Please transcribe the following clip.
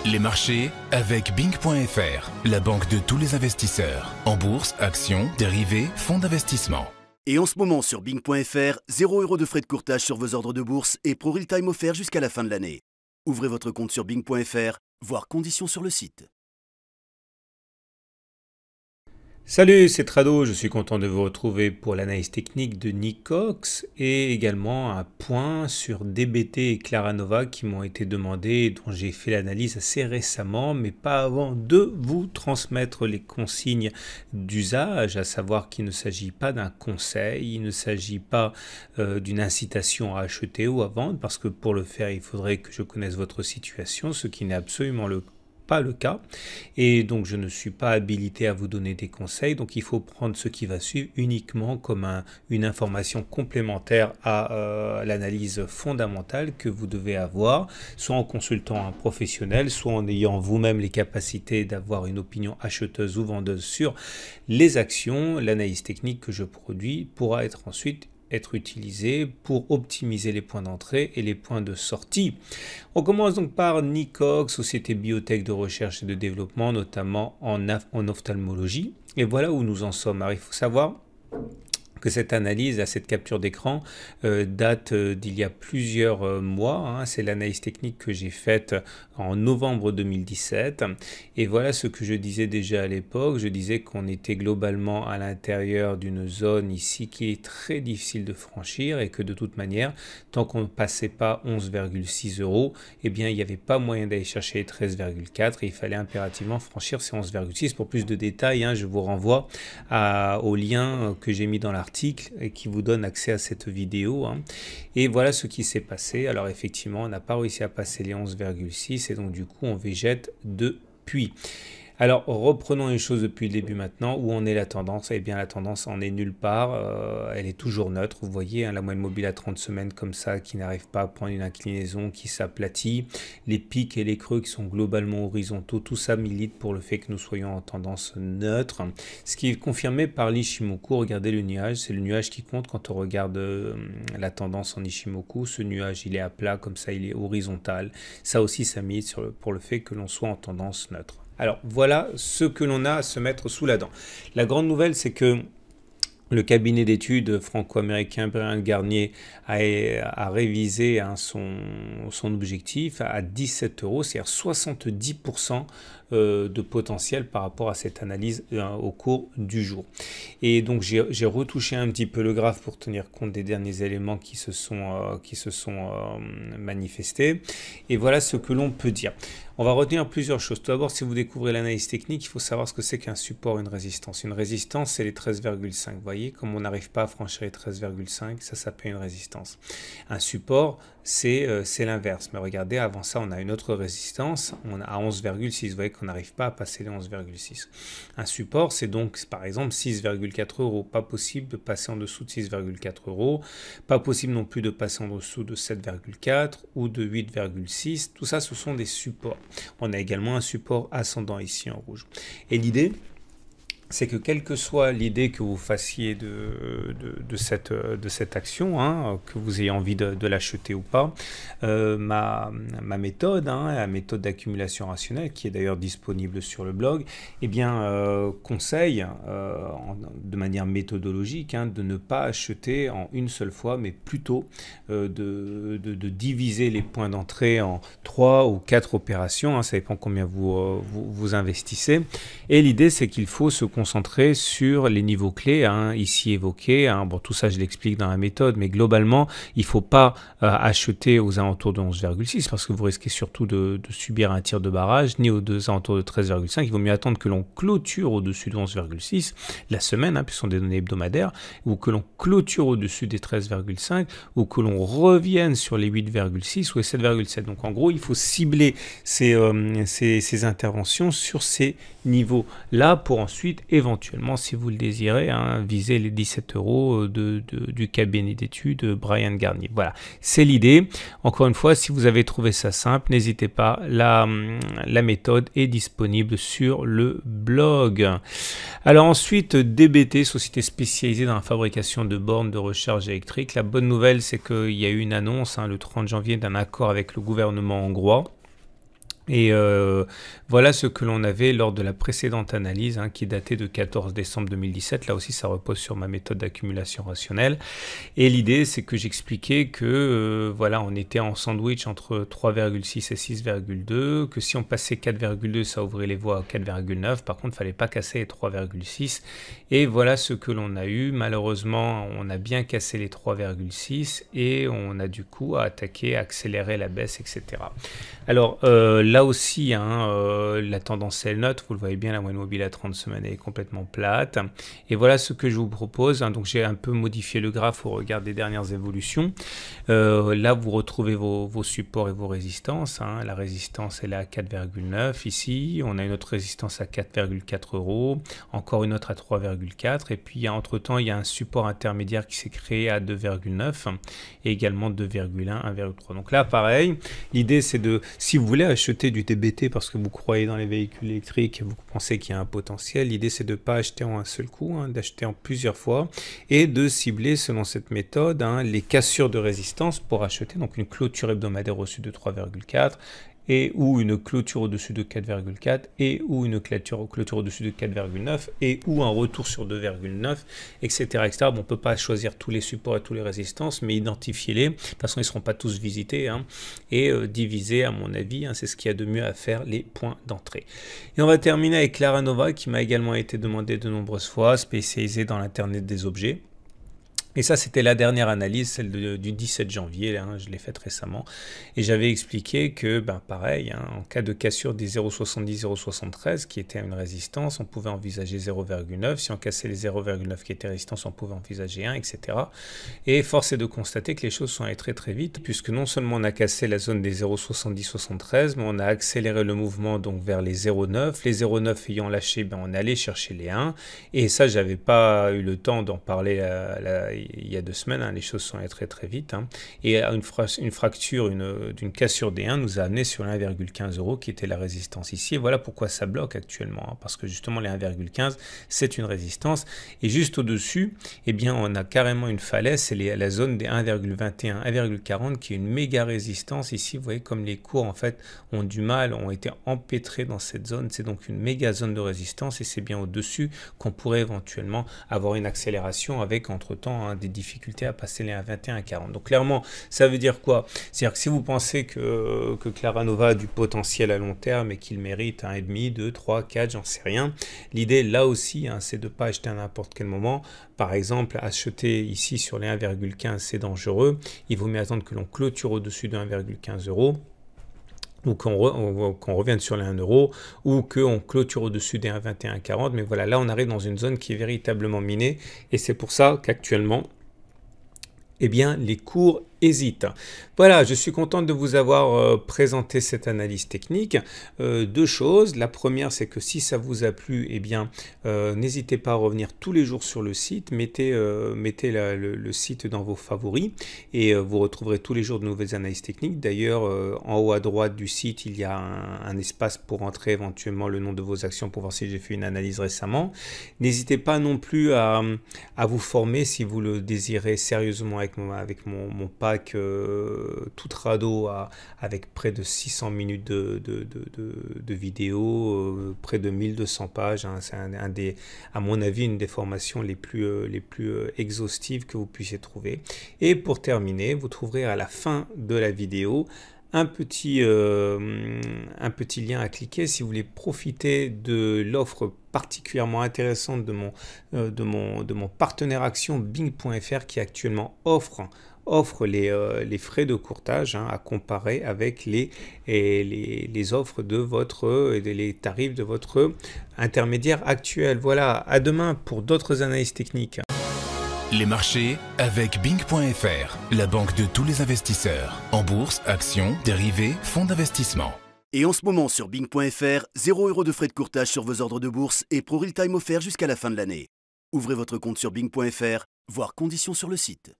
Les marchés avec Bing.fr, la banque de tous les investisseurs. En bourse, actions, dérivés, fonds d'investissement. Et en ce moment sur Bing.fr, 0 € de frais de courtage sur vos ordres de bourse et Pro Real Time offert jusqu'à la fin de l'année. Ouvrez votre compte sur Bing.fr, voir conditions sur le site. Salut, c'est Trado, je suis content de vous retrouver pour l'analyse technique de Nicox et également un point sur DBT et Claranova qui m'ont été demandés et dont j'ai fait l'analyse assez récemment, mais pas avant de vous transmettre les consignes d'usage, à savoir qu'il ne s'agit pas d'un conseil, il ne s'agit pas d'une incitation à acheter ou à vendre, parce que pour le faire, il faudrait que je connaisse votre situation, ce qui n'est absolument pas le cas, et donc je ne suis pas habilité à vous donner des conseils, donc il faut prendre ce qui va suivre uniquement comme une information complémentaire à l'analyse fondamentale que vous devez avoir, soit en consultant un professionnel, soit en ayant vous-même les capacités d'avoir une opinion acheteuse ou vendeuse sur les actions. L'analyse technique que je produis pourra ensuite être utilisé pour optimiser les points d'entrée et les points de sortie. On commence donc par Nicox, société biotech de recherche et de développement, notamment en ophtalmologie. Et voilà où nous en sommes. Alors, il faut savoir que cette analyse, cette capture d'écran, date d'il y a plusieurs mois. C'est l'analyse technique que j'ai faite en novembre 2017. Et voilà ce que je disais déjà à l'époque. Je disais qu'on était globalement à l'intérieur d'une zone ici qui est très difficile de franchir et que de toute manière, tant qu'on ne passait pas 11,6 €, eh bien, il n'y avait pas moyen d'aller chercher les 13,4 et il fallait impérativement franchir ces 11,6. Pour plus de détails, je vous renvoie au lien que j'ai mis dans l'article et qui vous donne accès à cette vidéo. Et voilà ce qui s'est passé. Alors effectivement, on n'a pas réussi à passer les 11,6 et donc du coup, on végète depuis. Alors, reprenons les choses depuis le début maintenant. Où en est la tendance? Eh bien, la tendance en est nulle part. Elle est toujours neutre. Vous voyez, la moyenne mobile à 30 semaines comme ça, qui n'arrive pas à prendre une inclinaison, qui s'aplatit. Les pics et les creux qui sont globalement horizontaux. Tout ça milite pour le fait que nous soyons en tendance neutre. Ce qui est confirmé par l'Ishimoku. Regardez le nuage. C'est le nuage qui compte quand on regarde la tendance en Ishimoku. Ce nuage, il est à plat, comme ça, il est horizontal. Ça aussi, ça milite pour le fait que l'on soit en tendance neutre. Alors voilà ce que l'on a à se mettre sous la dent. La grande nouvelle, c'est que le cabinet d'études franco-américain Bryan Garnier a révisé son objectif à 17 €, c'est-à-dire 70% de potentiel par rapport à cette analyse au cours du jour. Et donc j'ai retouché un petit peu le graphe pour tenir compte des derniers éléments qui se sont manifestés. Et voilà ce que l'on peut dire. On va retenir plusieurs choses. Tout d'abord, si vous découvrez l'analyse technique, il faut savoir ce que c'est qu'un support, une résistance. Une résistance, c'est les 13,5. Vous voyez, comme on n'arrive pas à franchir les 13,5, ça s'appelle une résistance. Un support, c'est l'inverse. Mais regardez, avant ça, on a une autre résistance. On a à 11,6. Vous voyez qu'on n'arrive pas à passer les 11,6. Un support, c'est donc, par exemple, 6,4 €. Pas possible de passer en dessous de 6,4 €. Pas possible non plus de passer en dessous de 7,4 ou de 8,6. Tout ça, ce sont des supports. On a également un support ascendant ici en rouge. Et l'idée, c'est que quelle que soit l'idée que vous fassiez de cette action, que vous ayez envie de l'acheter ou pas, ma méthode, la méthode d'accumulation rationnelle, qui est d'ailleurs disponible sur le blog, eh bien, conseille de manière méthodologique de ne pas acheter en une seule fois, mais plutôt de diviser les points d'entrée en 3 ou 4 opérations, ça dépend combien vous investissez. Et l'idée, c'est qu'il faut se concentrer sur les niveaux clés ici évoqués. Bon, tout ça, je l'explique dans la méthode, mais globalement, il ne faut pas acheter aux alentours de 11,6 parce que vous risquez surtout de subir un tir de barrage, ni aux alentours de 13,5. Il vaut mieux attendre que l'on clôture au-dessus de 11,6 la semaine, puisque ce sont des données hebdomadaires, ou que l'on clôture au-dessus des 13,5, ou que l'on revienne sur les 8,6 ou les 7,7. Donc en gros, il faut cibler ces interventions sur ces niveaux-là pour ensuite éventuellement, si vous le désirez, viser les 17 € du cabinet d'études Bryan Garnier. Voilà, c'est l'idée. Encore une fois, si vous avez trouvé ça simple, n'hésitez pas, la méthode est disponible sur le blog. Alors ensuite, DBT, société spécialisée dans la fabrication de bornes de recharge électrique. La bonne nouvelle, c'est qu'il y a eu une annonce le 30 janvier d'un accord avec le gouvernement hongrois. Et voilà ce que l'on avait lors de la précédente analyse qui datait de 14 décembre 2017. Là aussi, ça repose sur ma méthode d'accumulation rationnelle. Et l'idée, c'est que j'expliquais que voilà, on était en sandwich entre 3,6 et 6,2, que si on passait 4,2, ça ouvrait les voies à 4,9. Par contre, il ne fallait pas casser les 3,6. Et voilà ce que l'on a eu. Malheureusement, on a bien cassé les 3,6 et on a du coup à attaquer, accélérer la baisse, etc. Alors, là aussi, la tendance elle note, vous le voyez bien, la moyenne mobile à 30 semaines est complètement plate. Et voilà ce que je vous propose. Donc j'ai un peu modifié le graphe au regard des dernières évolutions. Là, vous retrouvez vos supports et vos résistances. La résistance, elle est à 4,9 ici. On a une autre résistance à 4,4 €. Encore une autre à 3,4. Et puis, entre-temps, il y a un support intermédiaire qui s'est créé à 2,9 et également 2,1, 1,3. Donc là, pareil, l'idée, c'est de, si vous voulez acheter du DBT parce que vous croyez dans les véhicules électriques et vous pensez qu'il y a un potentiel, l'idée c'est de ne pas acheter en un seul coup, d'acheter en plusieurs fois et de cibler selon cette méthode les cassures de résistance pour acheter donc une clôture hebdomadaire au-dessus de 3,4 et ou une clôture au-dessus de 4,4 et ou une clôture au-dessus de 4,9 et ou un retour sur 2,9, etc. etc. Bon, on ne peut pas choisir tous les supports et toutes les résistances, mais identifiez-les. De toute façon, ils ne seront pas tous visités et diviser, à mon avis, c'est ce qu'il y a de mieux à faire, les points d'entrée. Et on va terminer avec Clara Nova, qui m'a également été demandé de nombreuses fois, spécialisée dans l'Internet des objets. Et ça, c'était la dernière analyse, celle du 17 janvier, je l'ai faite récemment. Et j'avais expliqué que, pareil, en cas de cassure des 0,70, 0,73, qui était une résistance, on pouvait envisager 0,9. Si on cassait les 0,9 qui étaient résistance, on pouvait envisager 1, etc. Et force est de constater que les choses sont allées très très vite, puisque non seulement on a cassé la zone des 0,70, 73, mais on a accéléré le mouvement donc vers les 0,9. Les 0,9 ayant lâché, on est allé chercher les 1. Et ça, j'avais pas eu le temps d'en parler il y a 2 semaines, les choses sont allées très très vite. Et une fracture, d'une cassure des 1 nous a amené sur les 1,15 € qui était la résistance ici. Et voilà pourquoi ça bloque actuellement, parce que justement les 1,15 c'est une résistance. Et juste au-dessus, on a carrément une falaise, c'est la zone des 1,21, 1,40 qui est une méga résistance. Ici, vous voyez comme les cours en fait ont du mal, ont été empêtrés dans cette zone. C'est donc une méga zone de résistance et c'est bien au-dessus qu'on pourrait éventuellement avoir une accélération avec entre-temps des difficultés à passer les 1,21 à 40. Donc clairement, ça veut dire quoi? C'est-à-dire que si vous pensez que Clara Nova a du potentiel à long terme et qu'il mérite 1,5, 2, 3, 4, j'en sais rien, l'idée là aussi, c'est de ne pas acheter à n'importe quel moment. Par exemple, acheter ici sur les 1,15, c'est dangereux. Il vaut mieux attendre que l'on clôture au-dessus de 1,15 €. Ou qu'on revienne sur les 1 € ou qu'on clôture au-dessus des 1,21,40. Mais voilà, là, on arrive dans une zone qui est véritablement minée. Et c'est pour ça qu'actuellement, les cours hésitent. Voilà, je suis content de vous avoir présenté cette analyse technique. 2 choses. La première, c'est que si ça vous a plu, n'hésitez pas à revenir tous les jours sur le site. Mettez le site dans vos favoris et vous retrouverez tous les jours de nouvelles analyses techniques. D'ailleurs, en haut à droite du site, il y a un espace pour entrer éventuellement le nom de vos actions pour voir si j'ai fait une analyse récemment. N'hésitez pas non plus à vous former si vous le désirez sérieusement avec mon pack tout trado avec près de 600 minutes de vidéos, près de 1200 pages. C'est à mon avis une des formations les plus exhaustives que vous puissiez trouver. Et pour terminer, vous trouverez à la fin de la vidéo un petit lien à cliquer si vous voulez profiter de l'offre particulièrement intéressante de mon partenaire action Bing.fr qui actuellement offre les frais de courtage à comparer avec les offres de les tarifs de votre intermédiaire actuel. Voilà, à demain pour d'autres analyses techniques. Les marchés avec Bing.fr, la banque de tous les investisseurs. En bourse, actions, dérivés, fonds d'investissement. Et en ce moment sur Bing.fr, 0 € de frais de courtage sur vos ordres de bourse et Pro Real Time offert jusqu'à la fin de l'année. Ouvrez votre compte sur Bing.fr, voir conditions sur le site.